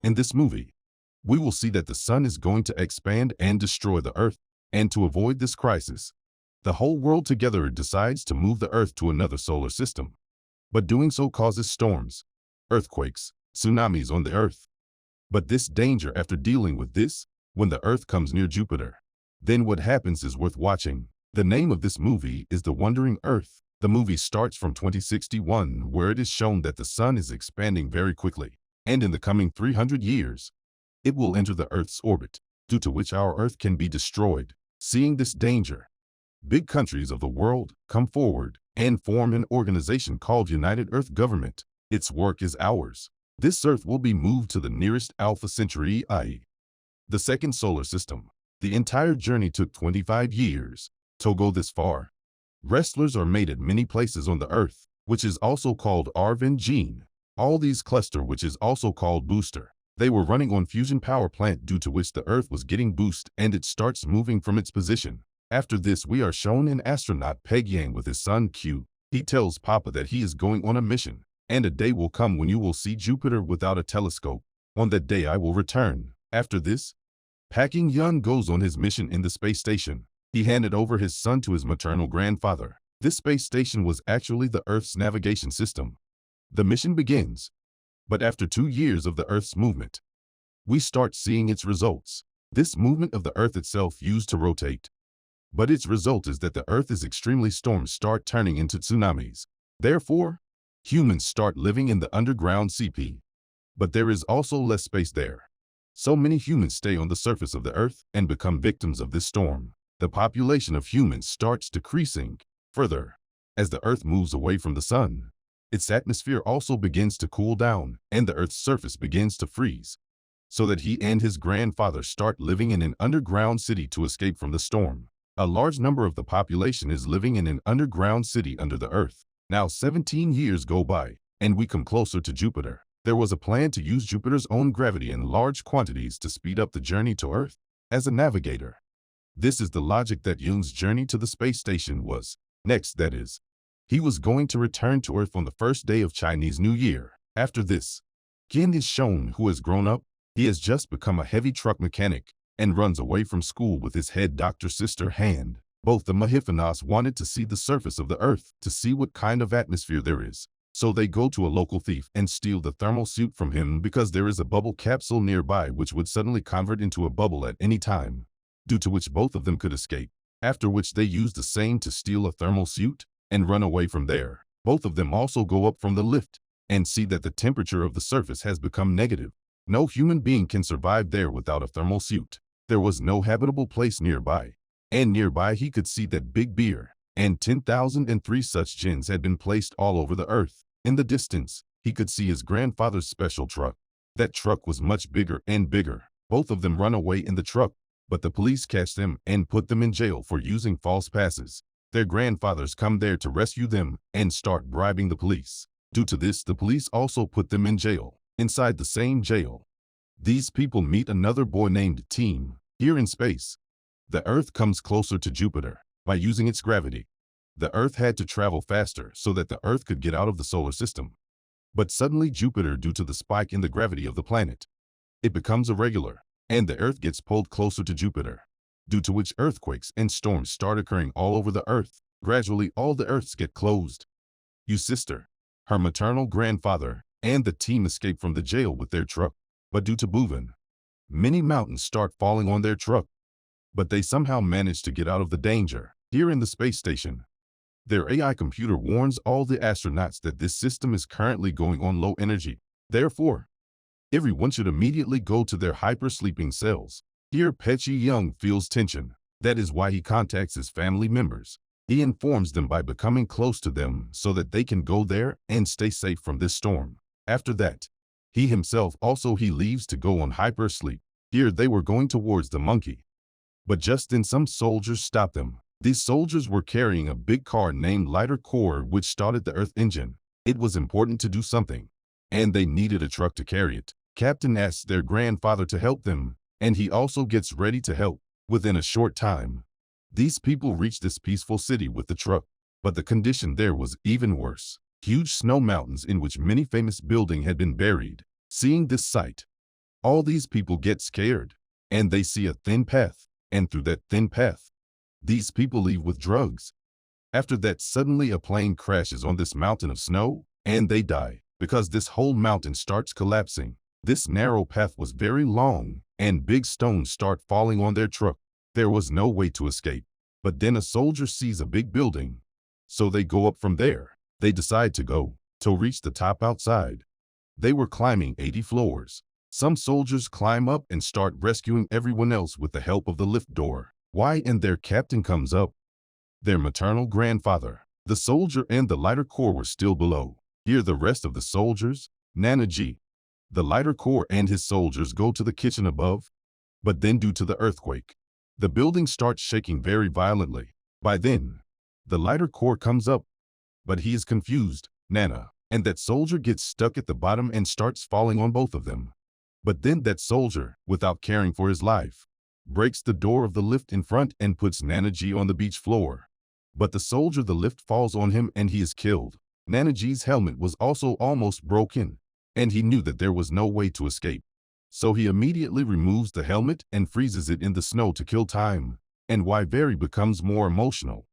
In this movie, we will see that the sun is going to expand and destroy the Earth, and to avoid this crisis, the whole world together decides to move the Earth to another solar system. But doing so causes storms, earthquakes, tsunamis on the Earth. But this danger after dealing with this, when the Earth comes near Jupiter, then what happens is worth watching. The name of this movie is The Wandering Earth. The movie starts from 2061, where it is shown that the sun is expanding very quickly, and in the coming 300 years, it will enter the Earth's orbit, due to which our Earth can be destroyed. Seeing this danger, big countries of the world come forward and form an organization called United Earth Government. Its work is ours. This Earth will be moved to the nearest Alpha Centauri, i.e., the second solar system. The entire journey took 25 years to go this far. Wrestlers are made at many places on the Earth, which is also called Arv and Gene. All these cluster, which is also called booster. They were running on fusion power plant, due to which the Earth was getting boost and it starts moving from its position. After this, we are shown an astronaut Peg Yang with his son Q. He tells Papa that he is going on a mission, and a day will come when you will see Jupiter without a telescope. On that day I will return. After this, Packing Yun goes on his mission in the space station. He handed over his son to his maternal grandfather. This space station was actually the Earth's navigation system. The mission begins, but after 2 years of the Earth's movement, we start seeing its results. This movement of the Earth itself used to rotate, but its result is that the Earth is extremely storms start turning into tsunamis. Therefore, humans start living in the underground CP. But there is also less space there. So many humans stay on the surface of the Earth and become victims of this storm. The population of humans starts decreasing further as the Earth moves away from the sun. Its atmosphere also begins to cool down, and the Earth's surface begins to freeze, so that he and his grandfather start living in an underground city to escape from the storm. A large number of the population is living in an underground city under the Earth. Now 17 years go by, and we come closer to Jupiter. There was a plan to use Jupiter's own gravity in large quantities to speed up the journey to Earth as a navigator. This is the logic that Jung's journey to the space station was. Next, that is, he was going to return to Earth on the first day of Chinese New Year. After this, Ken is shown who has grown up. He has just become a heavy truck mechanic and runs away from school with his head doctor sister Hand. Both the Mahiphanas wanted to see the surface of the Earth to see what kind of atmosphere there is. So they go to a local thief and steal the thermal suit from him because there is a bubble capsule nearby which would suddenly convert into a bubble at any time, due to which both of them could escape. After which they use the same to steal a thermal suit and run away from there. Both of them also go up from the lift and see that the temperature of the surface has become negative. No human being can survive there without a thermal suit. There was no habitable place nearby, and nearby he could see that Big Beer and 10,003 such gins had been placed all over the Earth. In the distance, he could see his grandfather's special truck. That truck was much bigger and bigger. Both of them run away in the truck, but the police catch them and put them in jail for using false passes. Their grandfathers come there to rescue them and start bribing the police. Due to this, the police also put them in jail. Inside the same jail, these people meet another boy named Team. Here in space, the Earth comes closer to Jupiter by using its gravity. The Earth had to travel faster so that the Earth could get out of the solar system. But suddenly Jupiter, due to the spike in the gravity of the planet, it becomes irregular, and the Earth gets pulled closer to Jupiter, due to which earthquakes and storms start occurring all over the Earth. Gradually, all the Earths get closed. Yu's sister, her maternal grandfather, and the team escape from the jail with their truck. But due to Boven, many mountains start falling on their truck, but they somehow manage to get out of the danger. Here in the space station, their AI computer warns all the astronauts that this system is currently going on low energy. Therefore, everyone should immediately go to their hyper-sleeping cells. Here Pechi Young feels tension. That is why he contacts his family members. He informs them by becoming close to them so that they can go there and stay safe from this storm. After that, he himself also leaves to go on hyper-sleep. Here they were going towards the monkey, but just then some soldiers stopped them. These soldiers were carrying a big car named Lighter Core which started the Earth engine. It was important to do something, and they needed a truck to carry it. Captain asks their grandfather to help them, and he also gets ready to help. Within a short time, these people reach this peaceful city with the truck, but the condition there was even worse. Huge snow mountains in which many famous buildings had been buried. Seeing this sight, All these people get scared, and they see a thin path, and through that thin path, these people leave with drugs. After that, suddenly a plane crashes on this mountain of snow, and they die, because this whole mountain starts collapsing. This narrow path was very long, and big stones start falling on their truck. There was no way to escape. But then a soldier sees a big building, so they go up from there. They decide to go, to reach the top outside. They were climbing 80 floors. Some soldiers climb up and start rescuing everyone else with the help of the lift door. Why? And their captain comes up. Their maternal grandfather. The soldier and the lighter corps were still below. Here the rest of the soldiers, Nana G. The lighter corps and his soldiers go to the kitchen above. But then due to the earthquake, the building starts shaking very violently. By then, the lighter corps comes up. But he is confused, Nana, and that soldier gets stuck at the bottom and starts falling on both of them. But then that soldier, without caring for his life, breaks the door of the lift in front and puts Nana G on the beach floor. But the soldier, the lift falls on him and he is killed. Nana G's helmet was also almost broken, and he knew that there was no way to escape. So he immediately removes the helmet and freezes it in the snow to kill time. And why very becomes more emotional.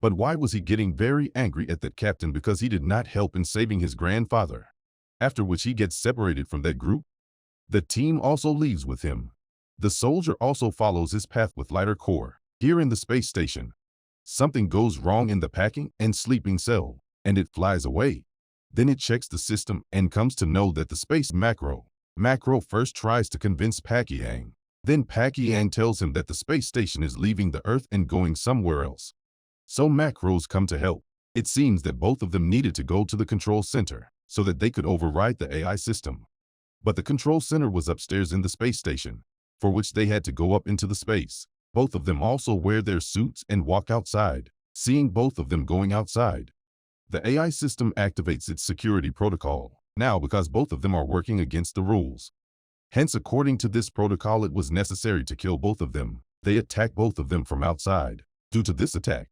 But why was he getting very angry at that captain? Because he did not help in saving his grandfather. After which he gets separated from that group. The team also leaves with him. The soldier also follows his path with lighter corps. Here in the space station, something goes wrong in the packing and sleeping cell, and it flies away. Then it checks the system and comes to know that the space Macro first tries to convince Pakyang. Then Pakyang tells him that the space station is leaving the Earth and going somewhere else. So Macros come to help. It seems that both of them needed to go to the control center so that they could override the AI system. But the control center was upstairs in the space station, for which they had to go up into the space. Both of them also wear their suits and walk outside. Seeing both of them going outside, the AI system activates its security protocol, now because both of them are working against the rules. Hence, according to this protocol, it was necessary to kill both of them. They attack both of them from outside. Due to this attack,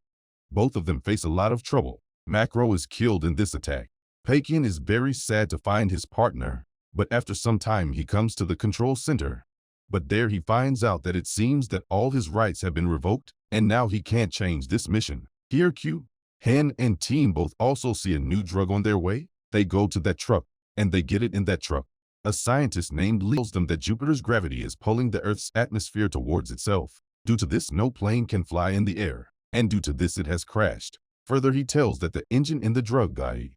both of them face a lot of trouble. Macro is killed in this attack. Pakian is very sad to find his partner, but after some time he comes to the control center. But there he finds out that it seems that all his rights have been revoked, and now he can't change this mission. Here Q, Han and team both also see a new drug on their way. They go to that truck, and they get it in that truck. A scientist named Lee tells them that Jupiter's gravity is pulling the Earth's atmosphere towards itself. Due to this, no plane can fly in the air, and due to this it has crashed. Further, he tells that the engine in the drug guy,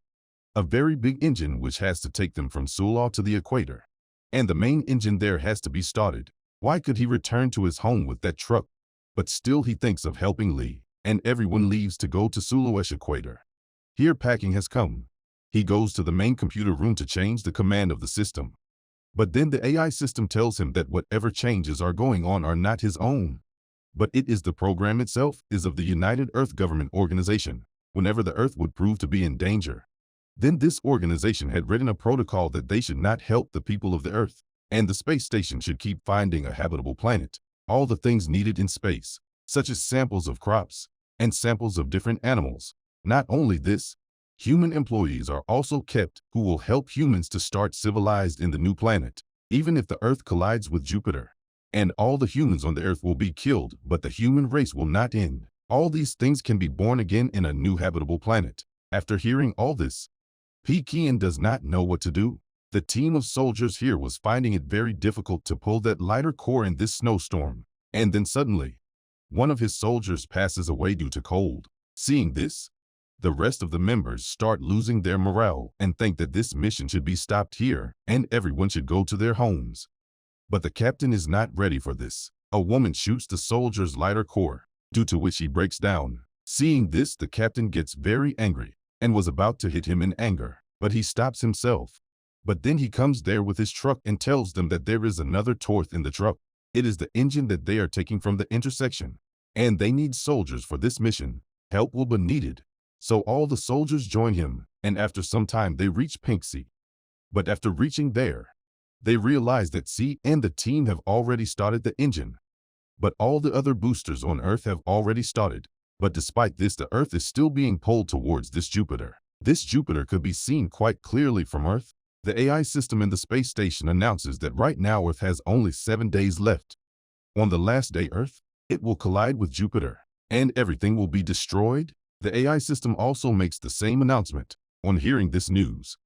a very big engine which has to take them from Sula to the equator, and the main engine there has to be started. Why could he return to his home with that truck? But still he thinks of helping Lee, and everyone leaves to go to Suluesh equator. Here packing has come. He goes to the main computer room to change the command of the system. But then the AI system tells him that whatever changes are going on are not his own, but it is the program itself is of the United Earth Government Organization. Whenever the Earth would prove to be in danger, then this organization had written a protocol that they should not help the people of the Earth, and the space station should keep finding a habitable planet. All the things needed in space, such as samples of crops and samples of different animals. Not only this, human employees are also kept who will help humans to start civilized in the new planet, even if the Earth collides with Jupiter. And all the humans on the Earth will be killed, but the human race will not end. All these things can be born again in a new habitable planet. After hearing all this, Pekian does not know what to do. The team of soldiers here was finding it very difficult to pull that lighter core in this snowstorm. And then suddenly, one of his soldiers passes away due to cold. Seeing this, the rest of the members start losing their morale and think that this mission should be stopped here and everyone should go to their homes. But the captain is not ready for this. A woman shoots the soldier's lighter core, due to which he breaks down. Seeing this, the captain gets very angry and was about to hit him in anger, but he stops himself. But then he comes there with his truck and tells them that there is another Torth in the truck. It is the engine that they are taking from the intersection, and they need soldiers for this mission. Help will be needed. So all the soldiers join him, and after some time they reach Pink Sea. But after reaching there, they realize that C and the team have already started the engine. But all the other boosters on Earth have already started. But despite this, the Earth is still being pulled towards this Jupiter. This Jupiter could be seen quite clearly from Earth. The AI system in the space station announces that right now Earth has only 7 days left. On the last day Earth, it will collide with Jupiter, and everything will be destroyed. The AI system also makes the same announcement. On hearing this news,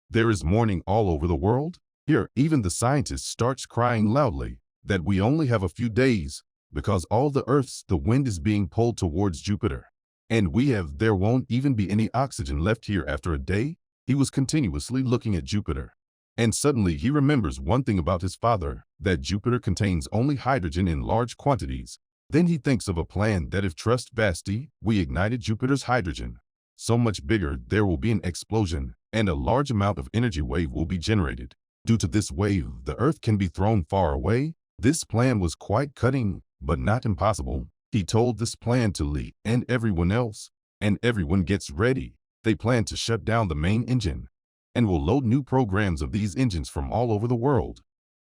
there is mourning all over the world. Here, even the scientist starts crying loudly that we only have a few days because all the wind is being pulled towards Jupiter. And there won't even be any oxygen left here after a day. He was continuously looking at Jupiter. And suddenly he remembers one thing about his father, that Jupiter contains only hydrogen in large quantities. Then he thinks of a plan that if trust Basti, we ignited Jupiter's hydrogen, so much bigger there will be an explosion, and a large amount of energy wave will be generated. Due to this wave, the Earth can be thrown far away. This plan was quite cutting, but not impossible. He told this plan to Lee and everyone else, and everyone gets ready. They plan to shut down the main engine, and will load new programs of these engines from all over the world.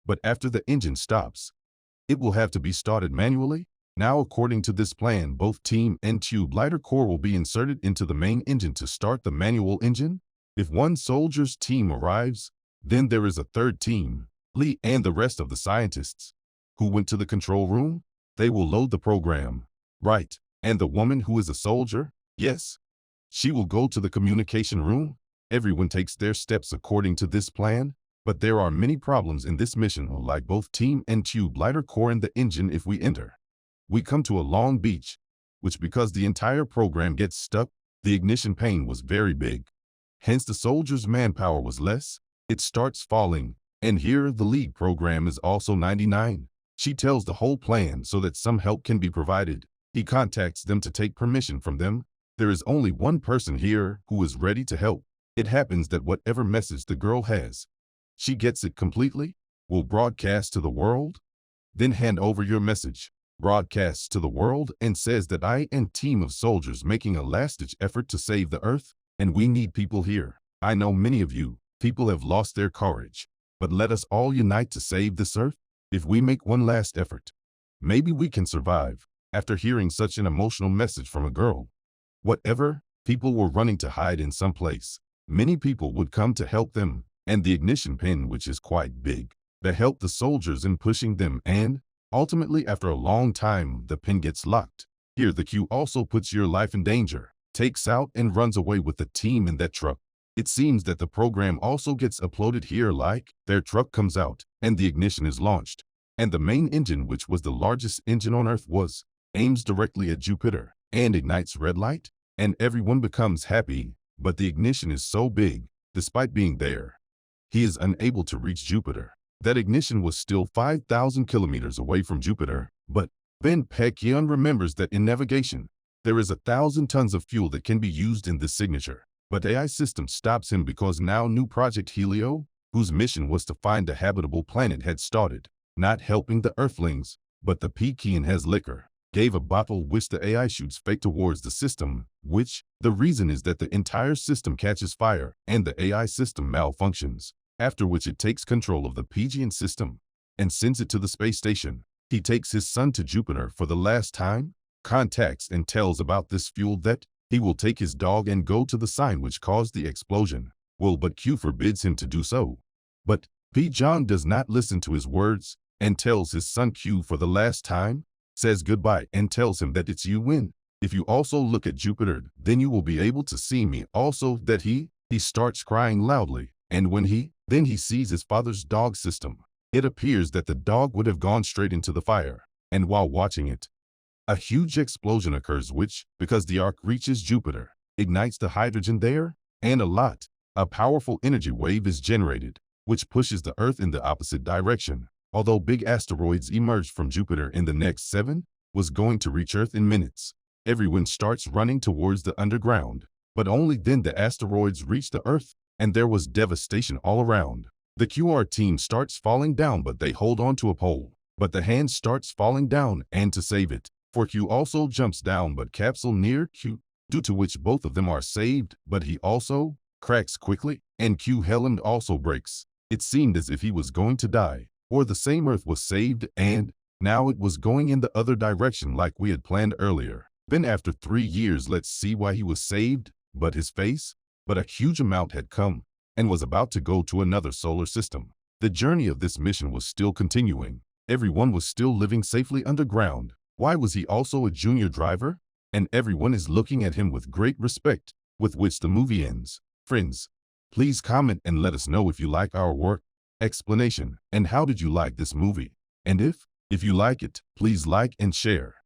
But after the engine stops, it will have to be started manually. Now, according to this plan, both Team and Tube Lighter Core will be inserted into the main engine to start the manual engine. If one soldier's team arrives, then there is a third team, Lee and the rest of the scientists, who went to the control room. They will load the program. Right. And the woman who is a soldier, yes, she will go to the communication room. Everyone takes their steps according to this plan, but there are many problems in this mission, like both Team and Tube Lighter Core and the engine. If we enter, we come to a long beach, which because the entire program gets stuck, the ignition pain was very big. Hence the soldiers' manpower was less. It starts falling, and here the league program is also 99. She tells the whole plan so that some help can be provided. He contacts them to take permission from them. There is only one person here who is ready to help. It happens that whatever message the girl has, she gets it completely, will broadcast to the world, then hand over your message, broadcasts to the world and says that I and team of soldiers making a last-ditch effort to save the Earth, and we need people here. I know many of you, people have lost their courage, but let us all unite to save this Earth. If we make one last effort, maybe we can survive. After hearing such an emotional message from a girl, whatever, people were running to hide in some place. Many people would come to help them, and the ignition pin, which is quite big, that helped the soldiers in pushing them, and ultimately after a long time, the pin gets locked. Here the Q also puts your life in danger, takes out and runs away with the team in that truck. It seems that the program also gets uploaded here, like their truck comes out and the ignition is launched. And the main engine, which was the largest engine on Earth, aims directly at Jupiter and ignites red light, and everyone becomes happy. But the ignition is so big, despite being there, he is unable to reach Jupiter. That ignition was still 5,000 kilometers away from Jupiter. But then Paekyeon remembers that in navigation, there is 1,000 tons of fuel that can be used in this signature. But the AI system stops him because now new Project Helio, whose mission was to find a habitable planet, had started, not helping the Earthlings, but the Pekian has liquor, gave a bottle which the AI shoots fake towards the system, which, the reason is that the entire system catches fire and the AI system malfunctions, after which it takes control of the Pekian system and sends it to the space station. He takes his son to Jupiter for the last time, contacts and tells about this fuel that he will take his dog and go to the sign which caused the explosion. Well, but Q forbids him to do so. But P-John does not listen to his words and tells his son Q for the last time, says goodbye and tells him that it's you win. If you also look at Jupiter, then you will be able to see me. Also that he starts crying loudly, and when he sees his father's dog system, it appears that the dog would have gone straight into the fire, and while watching it, a huge explosion occurs which, because the arc reaches Jupiter, ignites the hydrogen there, and a powerful energy wave is generated, which pushes the Earth in the opposite direction. Although big asteroids emerged from Jupiter in the next 7, was going to reach Earth in minutes. Everyone starts running towards the underground, but only then the asteroids reach the Earth, and there was devastation all around. The QR team starts falling down, but they hold on to a pole, but the hand starts falling down, and to save it, for Q also jumps down but capsule near Q, due to which both of them are saved, but he also cracks quickly, and Q helmet also breaks. It seemed as if he was going to die, or the same Earth was saved, and now it was going in the other direction like we had planned earlier. Then after 3 years, let's see why he was saved, but a huge amount had come. and was about to go to another solar system. The journey of this mission was still continuing. Everyone was still living safely underground. Why was he also a junior driver? And everyone is looking at him with great respect, with which the movie ends. Friends, please comment and let us know if you like our work, explanation, and how did you like this movie. And if you like it, please like and share.